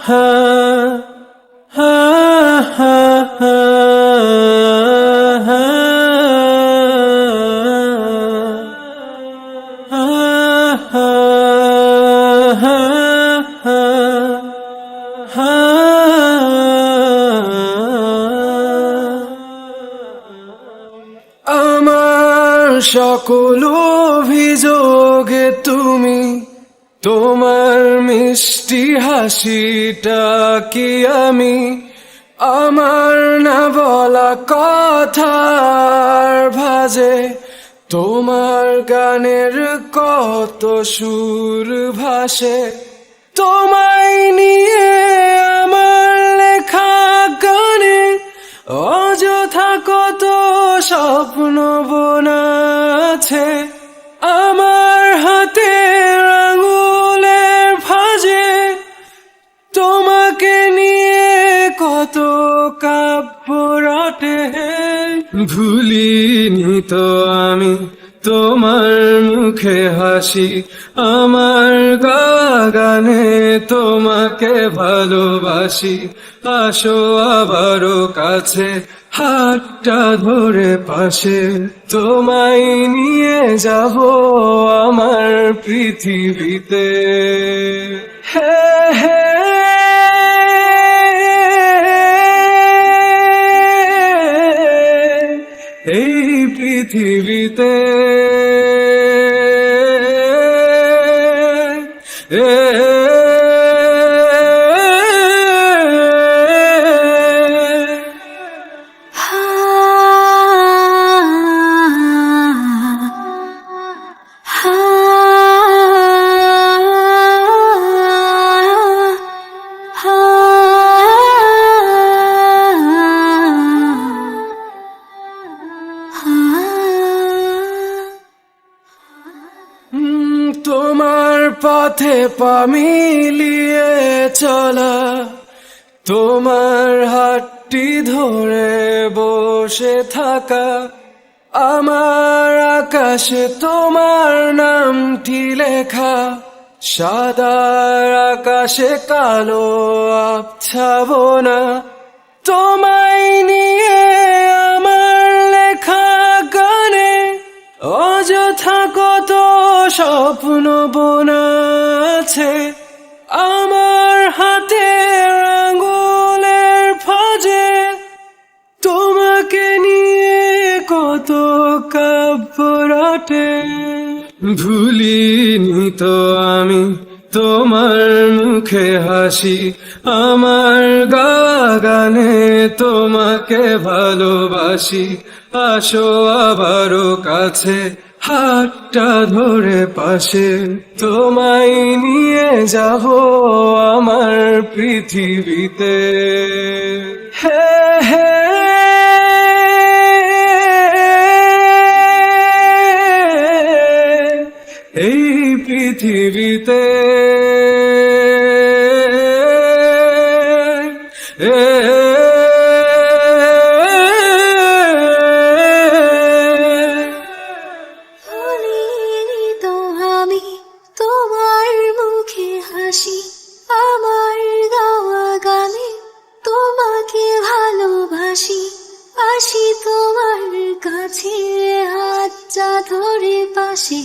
হা হা হা হা আমার সকল অভিযোগে তুমি, তোমার মিষ্টি হাসিটা কি আমি, আমার না বলা কথার ভাজে তোমার গানের কত সুর ভাসে। তোমায় নিয়ে আমার লেখা গানে অযথা কত স্বপ্ন বোনা আছে, আমার হাতের আঙুলের ভাঁজে তোমাকে নিয়ে কত কাব্য রটে। ভুলিনি তো আমি তোমার মুখে হাসি, আমার গানে তোমাকে ভালোবাসি। আসো আবারও কাছে, হাতটা ধরে পাশে, তোমায় নিয়ে যাব আমার পৃথিবীতে। হে হে এই পৃথিবীতে তোমার পথে পা মিলিয়ে চলা, তোমার হাতটি ধরে বসে থাকা, আমার আকাশে তোমার নামটি লেখা, সাদার আকাশে কালো আবছাবনা। তোমায় নিয়ে আমার লেখা গানে অযথা কত স্বপ্ন বোনা আছে, আমার হাতের আঙুলের ফাঁজে তোমাকে নিয়ে কত কাব্য রটে। ভুলিনি তো আমি তোমার মুখে হাসি, আমার গানে তোমাকে ভালোবাসি। আসো আবারও কাছে, হাতটা ধরে পাশে, তোমায় নিয়ে যাব আমার পৃথিবীতে। হে হে এই পৃথিবীতে তোমার মুখে হাসি, আমার গাওয়া গানে তোমাকে ভালোবাসি। আসি তোমার কাছে, হাতটা ধরে পাশে।